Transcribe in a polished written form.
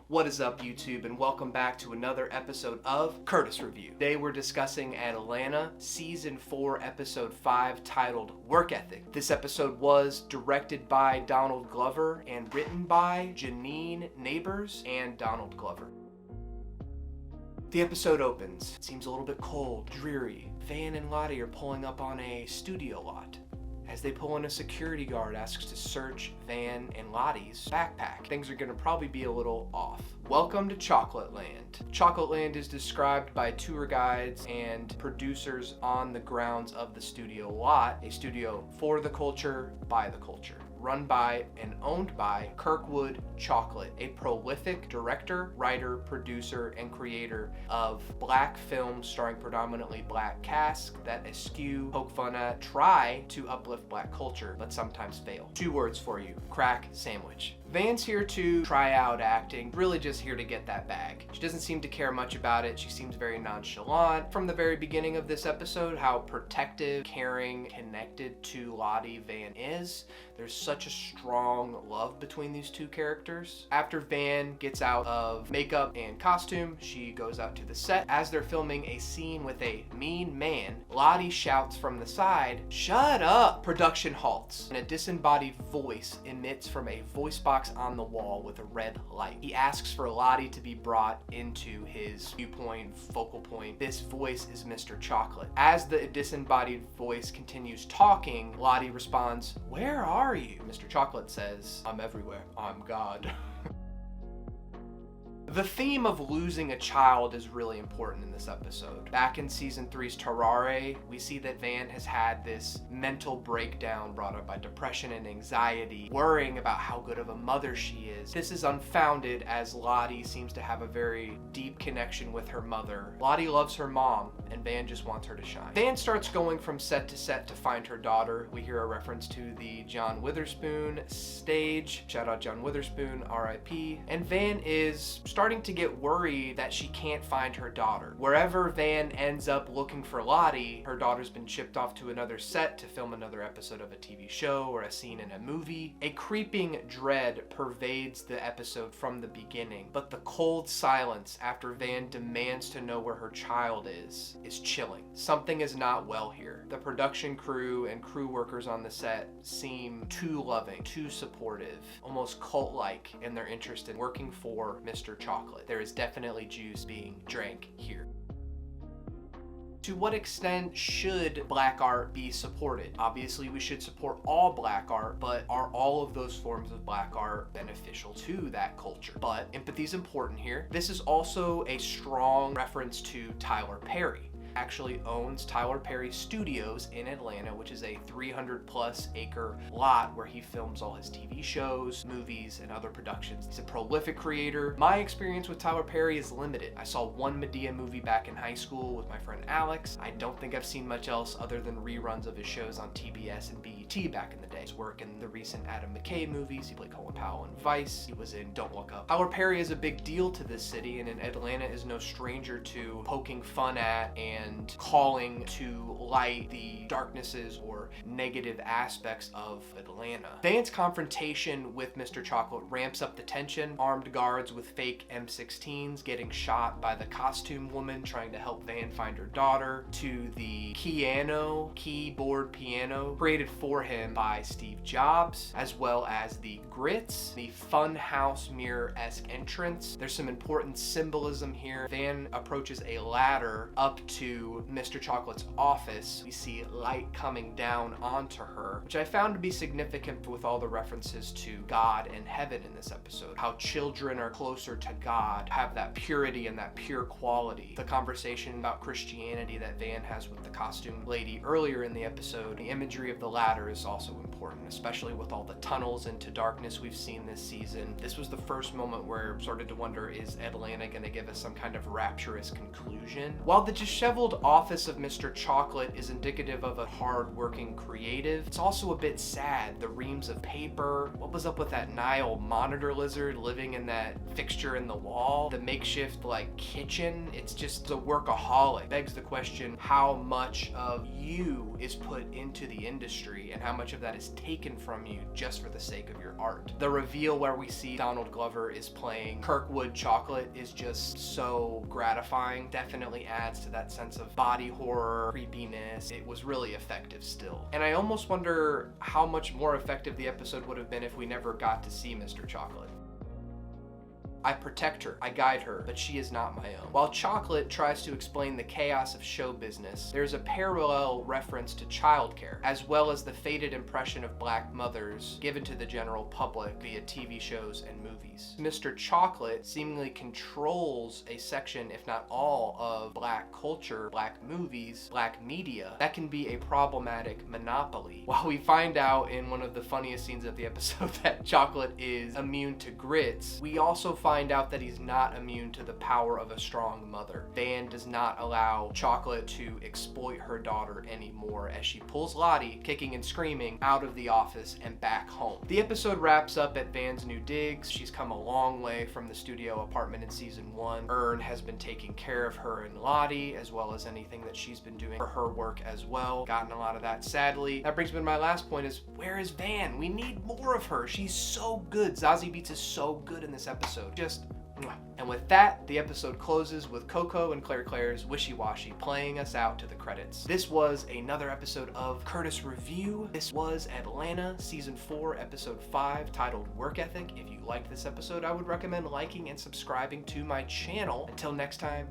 What is up, YouTube, and welcome back to another episode of Curtis Review. Today we're discussing Atlanta, Season 4, Episode 5, titled Work Ethic. This episode was directed by Donald Glover and written by Janine Neighbors and Donald Glover. The episode opens. It seems a little bit cold, dreary. Van and Lottie are pulling up on a studio lot. As they pull in, a security guard asks to search Van and Lottie's backpack. Things are gonna probably be a little off. Welcome to Chocolate Land. Chocolate Land is described by tour guides and producers on the grounds of the studio lot, a studio for the culture, by the culture. Run by and owned by Kirkwood Chocolate, a prolific director, writer, producer, and creator of black films starring predominantly black casts that eschew, poke fun at, try to uplift black culture, but sometimes fail. 2 words for you: crack sandwich. Van's here to try out acting, really just here to get that bag. She doesn't seem to care much about it. She seems very nonchalant. From the very beginning of this episode, how protective, caring, connected to Lottie Van is. There's such a strong love between these two characters. After Van gets out of makeup and costume, she goes out to the set. As they're filming a scene with a mean man, Lottie shouts from the side, "Shut up!" Production halts, and a disembodied voice emits from a voice box on the wall with a red light. He asks for Lottie to be brought into his viewpoint, focal point. This voice is Mr. Chocolate. As the disembodied voice continues talking, Lottie responds, "Where are you?" Mr. Chocolate says, "I'm everywhere. I'm God." The theme of losing a child is really important in this episode. Back in Season 3's Terrare, we see that Van has had this mental breakdown brought up by depression and anxiety, worrying about how good of a mother she is. This is unfounded as Lottie seems to have a very deep connection with her mother. Lottie loves her mom, and Van just wants her to shine. Van starts going from set to find her daughter. We hear a reference to the John Witherspoon stage. Shout out John Witherspoon, RIP. And Van is starting to get worried that she can't find her daughter. Wherever Van ends up looking for Lottie, her daughter's been shipped off to another set to film another episode of a TV show or a scene in a movie. A creeping dread pervades the episode from the beginning, but the cold silence after Van demands to know where her child is chilling. Something is not well here. The production crew and crew workers on the set seem too loving, too supportive, almost cult-like in their interest in working for Mr. Chocolate. There is definitely juice being drank here. To what extent should black art be supported? Obviously, we should support all black art, but are all of those forms of black art beneficial to that culture? But empathy is important here. This is also a strong reference to Tyler Perry. Actually owns Tyler Perry Studios in Atlanta, which is a 300+ acre lot where he films all his TV shows, movies, and other productions. He's a prolific creator. My experience with Tyler Perry is limited. I saw one Medea movie back in high school with my friend Alex. I don't think I've seen much else other than reruns of his shows on TBS and BET back in the day. His work in the recent Adam McKay movies. He played Colin Powell in Vice. He was in Don't Look Up. Tyler Perry is a big deal to this city, and Atlanta is no stranger to poking fun at and calling to light the darknesses or negative aspects of Atlanta. Van's confrontation with Mr. Chocolate ramps up the tension. Armed guards with fake M16s getting shot by the costume woman trying to help Van find her daughter, to the keyboard piano created for him by Steve Jobs, as well as the grits, the funhouse mirror-esque entrance. There's some important symbolism here. Van approaches a ladder up to Mr. Chocolate's office. We see light coming down onto her, which I found to be significant with all the references to God and heaven in this episode. How children are closer to God, have that purity and that pure quality. The conversation about Christianity that Van has with the costume lady earlier in the episode. The imagery of the ladder is also important, especially with all the tunnels into darkness we've seen this season. This was the first moment where I started to wonder, is Atlanta gonna give us some kind of rapturous conclusion? While the disheveled titled Office of Mr. Chocolate is indicative of a hard-working creative. It's also a bit sad. The reams of paper, what was up with that Nile monitor lizard living in that fixture in the wall, the makeshift like kitchen, it's just a workaholic. Begs the question, how much of you is put into the industry and how much of that is taken from you just for the sake of your art? The reveal where we see Donald Glover is playing Kirkwood Chocolate is just so gratifying. Definitely adds to that sense of body horror, creepiness. It was really effective still. And I almost wonder how much more effective the episode would have been if we never got to see Mr. Chocolate. I protect her, I guide her, but she is not my own. While Chocolate tries to explain the chaos of show business, there's a parallel reference to childcare, as well as the faded impression of black mothers given to the general public via TV shows and movies. Mr. Chocolate seemingly controls a section, if not all, of black culture, black movies, black media. That can be a problematic monopoly. While we find out in one of the funniest scenes of the episode that Chocolate is immune to grits, we also find out that he's not immune to the power of a strong mother. Van does not allow Chocolate to exploit her daughter anymore as she pulls Lottie, kicking and screaming, out of the office and back home. The episode wraps up at Van's new digs. She's come a long way from the studio apartment in season 1. Ern has been taking care of her and Lottie, as well as anything that she's been doing for her work as well. Gotten a lot of that, sadly. That brings me to my last point is, where is Van? We need more of her. She's so good. Zazie Beetz is so good in this episode. And with that, the episode closes with Coco and Claire Claire's Wishy Washy playing us out to the credits. This was another episode of Curtis Review. This was Atlanta, Season 4, Episode 5, titled Work Ethic. If you liked this episode, I would recommend liking and subscribing to my channel. Until next time,